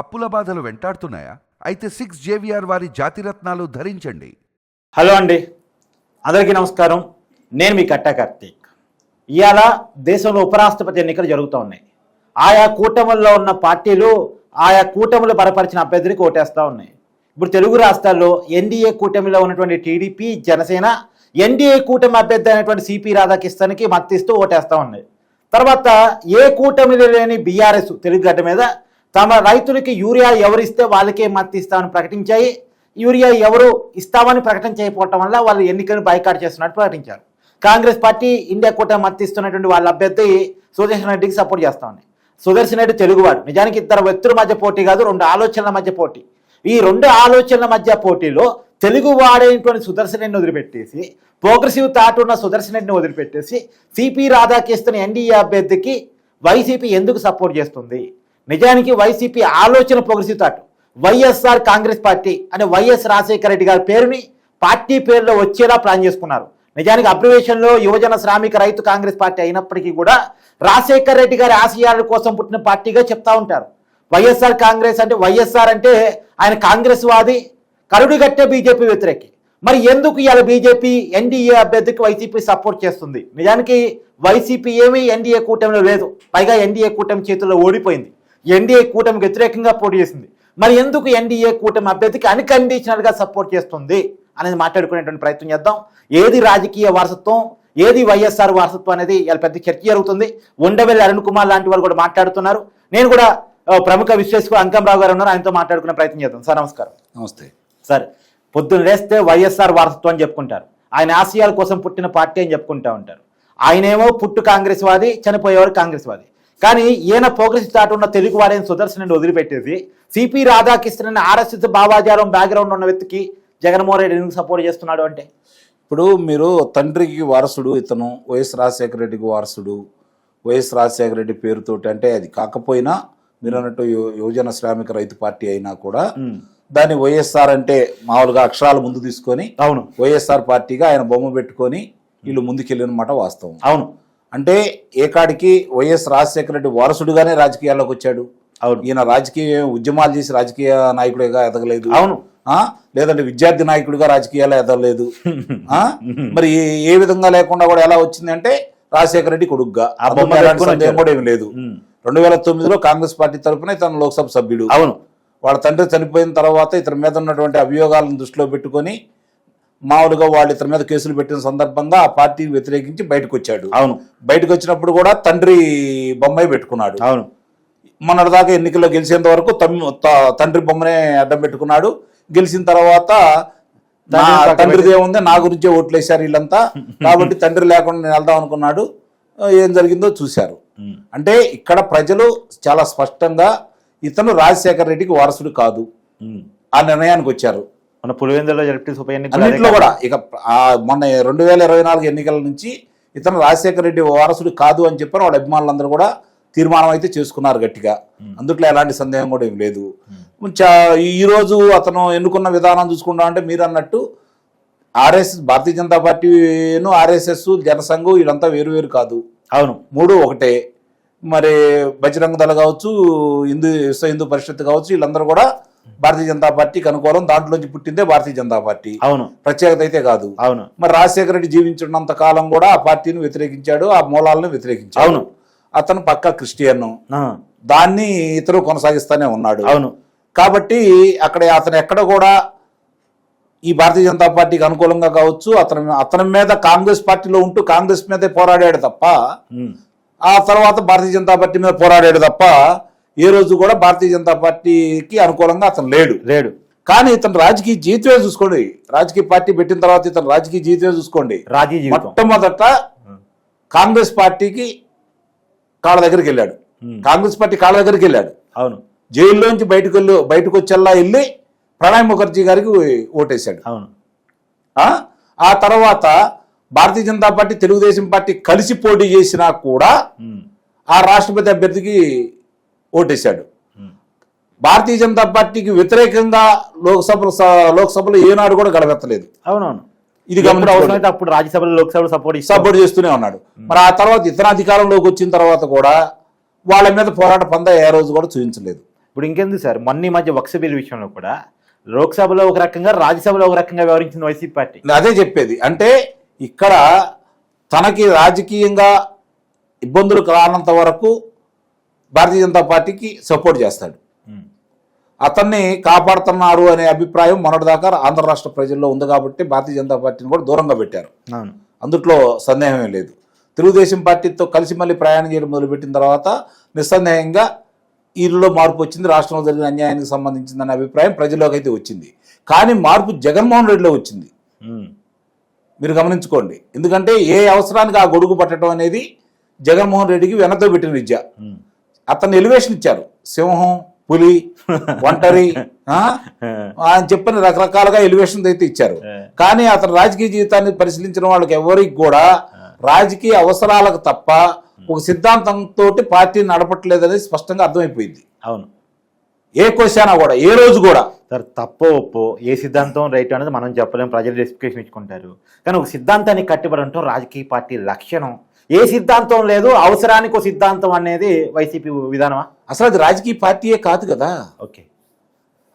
అప్పుల బాధలు వెంటాడుతున్నాయా? అయితే 6 జేవిఆర్ వారి జాతిరత్నాలు ధరించండి. హలో అండి, అందరికీ నమస్కారం. నేను మీ కట్టా కార్తీక్. ఇవాళ దేశంలో ఉపరాష్ట్రపతి ఎన్నికలు జరుగుతూ ఉన్నాయి. ఆయా కూటముల్లో ఉన్న పార్టీలు ఆయా కూటములు బలపరిచిన అభ్యర్థులకు ఓటేస్తూ ఉన్నాయి. ఇప్పుడు తెలుగు రాష్ట్రాల్లో ఎన్డీఏ కూటమిలో ఉన్నటువంటి టీడీపీ, జనసేన ఎన్డీఏ కూటమి అభ్యర్థి అయినటువంటి సిపి రాధాకృష్ణన్కి మద్దతిస్తూ ఓటేస్తూ ఉన్నాయి. తర్వాత ఏ కూటమిలో లేని బీఆర్ఎస్ తెలుగు గడ్డ మీద తమ రైతులకి యూరియా ఎవరిస్తే వాళ్ళకే మద్దతు ఇస్తామని ప్రకటించాయి. యూరియా ఎవరు ఇస్తామని ప్రకటన చేయకపోవటం వల్ల వాళ్ళు ఎన్నికలను బైకాట్ చేస్తున్నట్టు ప్రకటించారు. కాంగ్రెస్ పార్టీ ఇండియా కూటమి మద్దతు ఇస్తున్నటువంటి వాళ్ళ అభ్యర్థి సుదర్శన్ రెడ్డికి సపోర్ట్ చేస్తా ఉంది. సుదర్శన్ రెడ్డి తెలుగువాడు. నిజానికి ఇద్దరు వ్యక్తుల మధ్య పోటీ కాదు, రెండు ఆలోచనల మధ్య పోటీ. ఈ రెండు ఆలోచనల మధ్య పోటీలో తెలుగు వాడైనటువంటి సుదర్శన్ రెడ్డిని వదిలిపెట్టేసి, ప్రోగ్రెసివ్ థాట్ ఉన్న సుదర్శన్ రెడ్డిని వదిలిపెట్టేసి సిపి రాధాకృష్ణన్ ఎన్డీఏ అభ్యర్థికి వైసీపీ ఎందుకు సపోర్ట్ చేస్తుంది? నిజానికి వైసీపీ ఆలోచన progressive thought. YSR Congress party అనే వైఎస్ రాజశేఖర రెడ్డి గారి పేరుని పార్టీ పేరులో వచ్చేలా ప్లాన్ చేసుకున్నారు. నిజానికి అబ్రివేషన్లో యువజన శ్రామిక రైతు కాంగ్రెస్ పార్టీ అయినప్పటికీ కూడా రాజశేఖర రెడ్డి గారి ఆశయాల కోసం పుట్టిన పార్టీగా చెప్తా ఉంటారు. వైఎస్ఆర్ కాంగ్రెస్ అంటే వైఎస్ఆర్ అంటే ఆయన కాంగ్రెస్ వాది, కరుడు గట్టే బీజేపీ వ్యతిరేకి. మరి ఎందుకు ఇవాళ బీజేపీ ఎన్డీఏ అభ్యర్థికి వైసీపీ సపోర్ట్ చేస్తుంది? నిజానికి వైసీపీ ఏమీ ఎన్డీఏ కూటమిలో లేదు. పైగా ఎన్డీఏ కూటమి చేతుల్లో ఓడిపోయింది. ఎన్డీఏ కూటమికి వ్యతిరేకంగా పోటీ చేసింది. మరి ఎందుకు ఎన్డీఏ కూటమి అభ్యర్థికి అన్కండిషనల్గా సపోర్ట్ చేస్తుంది అనేది మాట్లాడుకునేటువంటి ప్రయత్నం చేద్దాం. ఏది రాజకీయ వారసత్వం, ఏది వైఎస్ఆర్ వారసత్వం అనేది ఇలా పెద్ద చర్చ జరుగుతుంది. ఉండవెల్లి అరుణ్ కుమార్ లాంటి వాళ్ళు కూడా మాట్లాడుతున్నారు. నేను కూడా ప్రముఖ విశ్లేషకుడు అంకంరావు గారు ఉన్నారు, ఆయనతో మాట్లాడుకునే ప్రయత్నం చేద్దాం. సార్ నమస్కారం. నమస్తే సార్, పొద్దున్న లేస్తే వైఎస్ఆర్ వారసత్వం అని చెప్పుకుంటారు. ఆయన ఆశయాల కోసం పుట్టిన పార్టీ అని చెప్పుకుంటూ ఉంటారు. ఆయనేమో పుట్టు కాంగ్రెస్ వాది, చనిపోయేవారు కాంగ్రెస్ వాది. కానీ ఈయన ప్రోగ్రెసివ్ థాట్ ఉన్న తెలుగు వారైన సుదర్శన్ రెడ్డి వదిలిపెట్టేసి సిపి రాధాకృష్ణన్ ఆర్ఎస్ఎస్ భావాజాలం బ్యాక్గ్రౌండ్ ఉన్న వ్యక్తికి జగన్మోహన్ రెడ్డి ఎందుకు సపోర్ట్ చేస్తున్నాడు అంటే? ఇప్పుడు మీరు తండ్రికి వారసుడు, ఇతను వైఎస్ రాజశేఖర రెడ్డికి వారసుడు, వైఎస్ రాజశేఖర రెడ్డి పేరుతోటి అంటే అది కాకపోయినా మీరు అన్నట్టు యువజన శ్రామిక రైతు పార్టీ అయినా కూడా దాన్ని వైఎస్ఆర్ అంటే మామూలుగా అక్షరాలు ముందు తీసుకొని అవును వైఎస్ఆర్ పార్టీగా ఆయన బొమ్మ పెట్టుకొని వీళ్ళు ముందుకెళ్ళినమాట వాస్తవం. అవును. అంటే ఏకాడికి వైఎస్ రాజశేఖర రెడ్డి వారసుడుగానే రాజకీయాల్లోకి వచ్చాడు. అవును. ఈయన రాజకీయ ఉద్యమాలు చేసి రాజకీయ నాయకుడిగా ఎదగలేదు. అవును. లేదంటే విద్యార్థి నాయకుడిగా రాజకీయాల్లో ఎదగలేదు. మరి ఏ విధంగా లేకుండా కూడా ఎలా వచ్చింది అంటే రాజశేఖర రెడ్డి కొడుకుగా. సందేహం కూడా ఏమి లేదు. 2009లో కాంగ్రెస్ పార్టీ తరఫున ఇతను లోక్సభ సభ్యుడు. అవును. వాళ్ళ తండ్రి చనిపోయిన తర్వాత ఇతని మీద ఉన్నటువంటి అభియోగాలను దృష్టిలో పెట్టుకొని మామూలుగా వాళ్ళు ఇతని మీద కేసులు పెట్టిన సందర్భంగా ఆ పార్టీని వ్యతిరేకించి బయటకు వచ్చాడు. అవును. బయటకు వచ్చినప్పుడు కూడా తండ్రి బొమ్మాయి పెట్టుకున్నాడు. అవును. మొన్నటిదాకా ఎన్నికల్లో గెలిచేంత వరకు తండ్రి బొమ్మనే అడ్డం పెట్టుకున్నాడు. గెలిచిన తర్వాత తండ్రిది ఏముంది, నా గురించే ఓట్లు వేశారు వీళ్ళంతా, కాబట్టి తండ్రి లేకుండా నేను వెళ్దాం అనుకున్నాడు. ఏం జరిగిందో చూశారు. అంటే ఇక్కడ ప్రజలు చాలా స్పష్టంగా ఇతను రాజశేఖర రెడ్డికి వారసుడు కాదు ఆ నిర్ణయానికి వచ్చారు. మన పులివెందులలో అన్నింటిలో కూడా ఇక మొన్న 2024 ఎన్నికల నుంచి ఇతను రాజశేఖర రెడ్డి వారసుడు కాదు అని చెప్పారు. వాళ్ళ అభిమానులందరూ కూడా తీర్మానం అయితే చేసుకున్నారు గట్టిగా. అందుట్లో ఎలాంటి సందేహం కూడా ఏం లేదు. ఈరోజు అతను ఎన్నుకున్న విధానం చూసుకుంటా అంటే మీరు అన్నట్టు ఆర్ఎస్ఎస్, భారతీయ జనతా పార్టీను ఆర్ఎస్ఎస్, జనసంఘం వీళ్ళంతా వేరు వేరు కాదు. అవును, మూడు ఒకటే. మరి బజరంగ దళ కావచ్చు, విశ్వ హిందూ పరిషత్ కావచ్చు, వీళ్ళందరూ కూడా భారతీయ జనతా పార్టీకి అనుకూలం. దాంట్లోంచి పుట్టిందే భారతీయ జనతా పార్టీ. అవును, ప్రత్యేకత అయితే కాదు. అవును. మరి రాజశేఖర రెడ్డి జీవించినంత కాలం కూడా ఆ పార్టీని వ్యతిరేకించాడు, ఆ మూలాలను వ్యతిరేకించాడు. అవును. అతను పక్కా క్రిస్టియన్, దాన్ని ఇతరు కొనసాగిస్తానే ఉన్నాడు. అవును. కాబట్టి అక్కడ అతను ఎక్కడ కూడా ఈ భారతీయ జనతా పార్టీకి అనుకూలంగా కావచ్చు, అతని మీద కాంగ్రెస్ పార్టీలో ఉంటూ కాంగ్రెస్ మీదే పోరాడాడు తప్ప, ఆ తర్వాత భారతీయ జనతా పార్టీ మీద పోరాడాడు తప్ప ఏ రోజు కూడా భారతీయ జనతా పార్టీకి అనుకూలంగా అతను లేడు. కానీ ఇతను రాజకీయ జీవితమే చూసుకోండి. రాజకీయ పార్టీ పెట్టిన తర్వాత ఇతను రాజకీయ జీవితమే చూసుకోండి. మొట్టమొదట కాంగ్రెస్ పార్టీకి కాళ్ళ దగ్గరికి వెళ్ళాడు. కాంగ్రెస్ పార్టీ కాళ్ళ దగ్గరికి వెళ్ళాడు. అవును. జైల్లోంచి బయటకు వచ్చేలా వెళ్ళి ప్రణబ్ ముఖర్జీ గారికి ఓటేశాడు. అవును. ఆ తర్వాత భారతీయ జనతా పార్టీ, తెలుగుదేశం పార్టీ కలిసి పోటీ చేసినా కూడా ఆ రాష్ట్రపతి అభ్యర్థికి ఓటేశాడు. భారతీయ జనతా పార్టీకి వ్యతిరేకంగా లోక్సభలో ఏనాడు కూడా గడపెత్తలేదు. అవునవును. ఇది గమనించండి. అప్పుడు రాజ్యసభలో, లోక్సభలో సపోర్ట్ చేస్తూనే ఉన్నాడు. మరి ఆ తర్వాత ఇతర అధికారంలోకి వచ్చిన తర్వాత కూడా వాళ్ళ మీద పోరాట పందా ఏ రోజు కూడా చూపించలేదు. ఇప్పుడు ఇంకెందుకు సార్, మొన్న ఈ మధ్య వక్స్ బిల్ విషయంలో కూడా లోక్సభలో ఒక రకంగా, రాజ్యసభలో ఒక రకంగా వ్యవహరించింది వైసీపీ పార్టీ. అదే చెప్పేది. అంటే ఇక్కడ తనకి రాజకీయంగా ఇబ్బందులు రానంత వరకు భారతీయ జనతా పార్టీకి సపోర్ట్ చేస్తాడు. అతన్ని కాపాడుతున్నారు అనే అభిప్రాయం మొన్నటిదాకా ఆంధ్ర రాష్ట్ర ప్రజల్లో ఉంది కాబట్టి భారతీయ జనతా పార్టీని కూడా దూరంగా పెట్టారు. అందుట్లో సందేహమే లేదు. తెలుగుదేశం పార్టీతో కలిసి మళ్ళీ ప్రయాణం చేయడం మొదలుపెట్టిన తర్వాత నిస్సందేహంగా వీళ్ళలో మార్పు వచ్చింది, రాష్ట్రంలో జరిగిన అన్యాయానికి సంబంధించిందనే అభిప్రాయం ప్రజల్లోకి అయితే వచ్చింది. కానీ మార్పు జగన్మోహన్ రెడ్డిలో వచ్చింది. మీరు గమనించుకోండి. ఎందుకంటే ఏ అవసరానికి ఆ గొడుగు పట్టడం అనేది జగన్మోహన్ రెడ్డికి వెనతో పెట్టిన విద్య. అతన్ని ఎలివేషన్ ఇచ్చారు. సింహం, పులి, ఒంటరి ఆయన చెప్పిన రకరకాలుగా ఎలివేషన్ అయితే ఇచ్చారు. కానీ అతను రాజకీయ జీవితాన్ని పరిశీలించిన వాళ్ళకి ఎవరికి కూడా రాజకీయ అవసరాలకు తప్ప ఒక సిద్ధాంతంతో పార్టీ నడపట్లేదనేది స్పష్టంగా అర్థమైపోయింది. అవును, ఏ క్వశ్చన్ కూడా ఏ రోజు కూడా సార్ తప్పో ఒప్పో ఏ సిద్ధాంతం రైట్ అనేది మనం చెప్పలేం, ప్రజలు ఎక్స్ప్లెనేషన్ ఇచ్చుకుంటారు. కానీ ఒక సిద్ధాంతాన్ని కట్టుబడటం రాజకీయ పార్టీ లక్షణం. ఏ సిద్ధాంతం లేదు, అవసరానికి ఒక సిద్ధాంతం అనేది వైసీపీ విధానమా? అసలు అది రాజకీయ పార్టీయే కాదు కదా. ఓకే,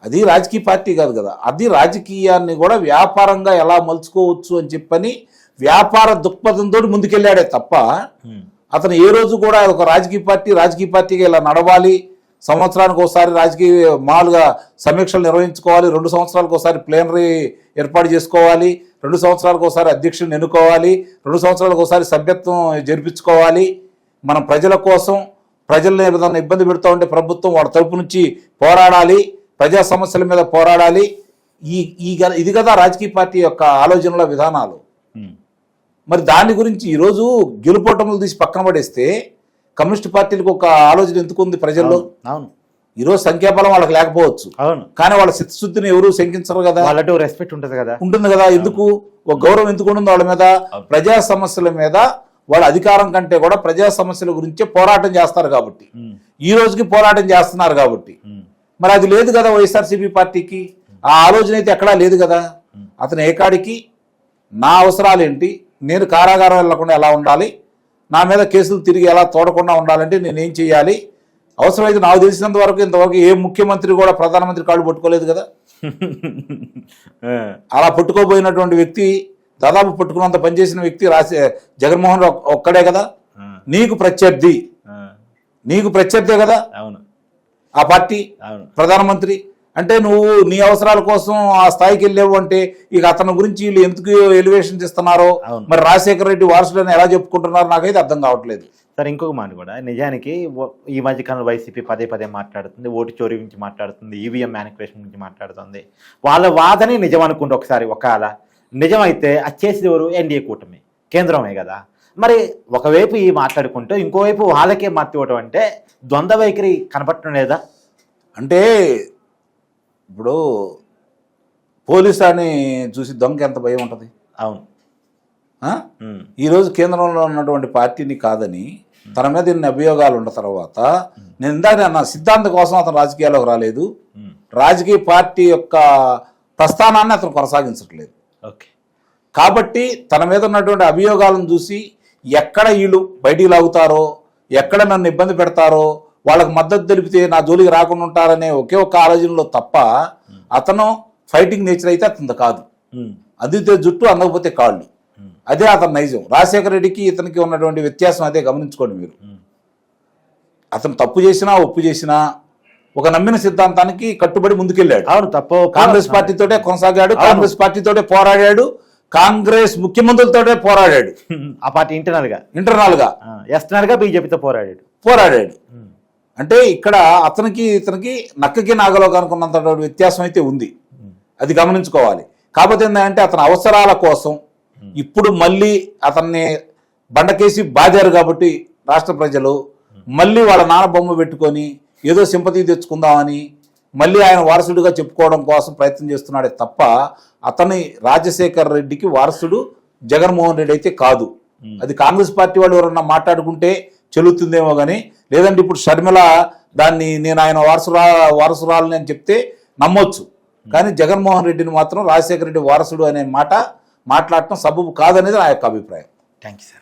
అది రాజకీయ పార్టీ కాదు కదా. అది రాజకీయాన్ని కూడా వ్యాపారంగా ఎలా మలుచుకోవచ్చు అని చెప్పని వ్యాపార దృక్పథంతో ముందుకెళ్ళాడే తప్ప అతను ఏ రోజు కూడా ఒక రాజకీయ పార్టీగా ఇలా నడవాలి, సంవత్సరానికి ఒకసారి రాజకీయ మామూలుగా సమీక్షలు నిర్వహించుకోవాలి, 2 సంవత్సరాలకు ఒకసారి ప్లేనరీ ఏర్పాటు చేసుకోవాలి, 2 సంవత్సరాలకు ఒకసారి అధ్యక్షుడిని ఎన్నుకోవాలి, 2 సంవత్సరాలకు ఒకసారి సభ్యత్వం జరిపించుకోవాలి, మనం ప్రజల కోసం ప్రజల్ని ఏదైనా ఇబ్బంది పెడుతూ ఉంటే ప్రభుత్వం వాళ్ళ తరపు నుంచి పోరాడాలి, ప్రజా సమస్యల మీద పోరాడాలి. ఇది కదా రాజకీయ పార్టీ యొక్క ఆలోచనల విధానాలు. మరి దాని గురించి ఈరోజు గెలుపోటములు తీసి పక్కన పడేస్తే కమ్యూనిస్ట్ పార్టీలకు ఒక ఆలోచన ఎందుకు ఉంది ప్రజల్లో? అవును, ఈరోజు సంఖ్యాబలం వాళ్ళకి లేకపోవచ్చు, అవును, కానీ వాళ్ళ చిత్తశుద్ధిని ఎవరు శంకించరు కదా. వాళ్ళతో రెస్పెక్ట్ ఉంటుంది కదా. ఎందుకు ఒక గౌరవం ఎందుకు ఉంటుంది వాళ్ళ మీద? ప్రజా సమస్యల మీద వాళ్ళ అధికారం కంటే కూడా ప్రజా సమస్యల గురించే పోరాటం చేస్తారు కాబట్టి, ఈ రోజుకి పోరాటం చేస్తున్నారు కాబట్టి. మరి అది లేదు కదా వైఎస్ఆర్సీపీ పార్టీకి. ఆ ఆలోచన అయితే ఎక్కడా లేదు కదా. అతను ఏకాడికి నా అవసరాలు ఏంటి, నేను కారాగారం వెళ్లకుండా ఎలా ఉండాలి, నా మీద కేసులు తిరిగి ఎలా తోడకుండా ఉండాలంటే నేనేం చేయాలి, అవసరమైతే నాకు తెలిసినంత వరకు ఇంతవరకు ఏ ముఖ్యమంత్రి కూడా ప్రధానమంత్రి కాళ్ళు పట్టుకోలేదు కదా. అలా పట్టుకోబోయినటువంటి వ్యక్తి, దాదాపు పట్టుకున్నంత పనిచేసిన వ్యక్తి జగన్మోహన్ ఒక్కడే కదా. నీకు ప్రత్యర్థే కదా ఆ పార్టీ ప్రధానమంత్రి. అంటే నువ్వు నీ అవసరాల కోసం ఆ స్థాయికి వెళ్ళావు అంటే ఇక అతని గురించి వీళ్ళు ఎందుకు ఎలివేషన్ ఇస్తున్నారో, మరి రాజశేఖర రెడ్డి వారసులని ఎలా చెప్పుకుంటున్నారో నాకైతే అర్థం కావట్లేదు. సార్ ఇంకొక మాట కూడా, నిజానికి ఈ మధ్యకాలంలో వైసీపీ పదే మాట్లాడుతుంది, ఓటు చోరీ గురించి మాట్లాడుతుంది, ఈవీఎం మ్యానిపులేషన్ గురించి మాట్లాడుతుంది. వాళ్ళ వాదనే నిజం అనుకుంటే ఒకసారి ఒకవేళ నిజమైతే అది చేసేది ఎవరు? ఎన్డీఏ కూటమి, కేంద్రమే కదా. మరి ఒకవైపు ఈ మాట్లాడుకుంటూ ఇంకోవైపు వాళ్ళకే మత్తి ఇవ్వటం అంటే ద్వంద్వ వైఖరి కనపడటం లేదా? అంటే ఇప్పుడు పోలీసు అని చూసి దొంగకి ఎంత భయం ఉంటుంది? అవును, ఈరోజు కేంద్రంలో ఉన్నటువంటి పార్టీని కాదని తన మీద ఇన్ని అభియోగాలు ఉన్న తర్వాత, నేను ఇందాక నా సిద్ధాంతం కోసం అతను రాజకీయాల్లోకి రాలేదు, రాజకీయ పార్టీ యొక్క ప్రస్థానాన్ని అతను కొనసాగించట్లేదు. కాబట్టి తన మీద ఉన్నటువంటి అభియోగాలను చూసి ఎక్కడ వీళ్ళు బయటికి లాగుతారో, ఎక్కడ నన్ను ఇబ్బంది పెడతారో, వాళ్ళకి మద్దతు తెలిపితే నా జోలికి రాకుండా ఉంటారనే ఒకే ఒక్క ఆలోచనలో తప్ప అతను ఫైటింగ్ నేచర్ అయితే అతను కాదు. అందితే జుట్టు, అందకపోతే కాళ్ళు, అదే అతను నైజం. రాజశేఖర రెడ్డికి ఇతనికి ఉన్నటువంటి వ్యత్యాసం అదే, గమనించుకోండి మీరు. అతను తప్పు చేసినా ఒప్పు చేసినా ఒక నమ్మిన సిద్ధాంతానికి కట్టుబడి ముందుకెళ్ళాడు. అవును, తప్పు. కాంగ్రెస్ పార్టీతోటే కొనసాగాడు, కాంగ్రెస్ పార్టీతోటే పోరాడాడు, కాంగ్రెస్ ముఖ్యమంత్రులతోటే పోరాడాడు. ఆ పార్టీ ఇంటర్నల్ గా ఎక్స్టర్నల్ గా బీజేపీతో పోరాడాడు. అంటే ఇక్కడ అతనికి ఇతనికి నక్కకి నాగలో కనుకున్నంత వ్యత్యాసం అయితే ఉంది, అది గమనించుకోవాలి. కాకపోతే ఏంటంటే అతని అవసరాల కోసం ఇప్పుడు మళ్ళీ అతన్ని బండకేసి బాధారు కాబట్టి రాష్ట్ర ప్రజలు మళ్ళీ వాళ్ళ నాన్న బొమ్మ పెట్టుకొని ఏదో సింపతి తెచ్చుకుందామని మళ్ళీ ఆయన వారసుడిగా చెప్పుకోవడం కోసం ప్రయత్నం చేస్తున్నాడే తప్ప అతని రాజశేఖర్ రెడ్డికి వారసుడు జగన్మోహన్ రెడ్డి అయితే కాదు. అది కాంగ్రెస్ పార్టీ వాళ్ళు ఎవరన్నా మాట్లాడుకుంటే చెల్లుతుందేమో కానీ, లేదంటే ఇప్పుడు షర్మిల దాన్ని నేను ఆయన వారసురాలని అని చెప్తే నమ్మొచ్చు. కానీ జగన్మోహన్ రెడ్డిని మాత్రం రాజశేఖర రెడ్డి వారసుడు అనే మాట మాట్లాడటం సబబు కాదనేది నా యొక్క అభిప్రాయం. Thank you sir.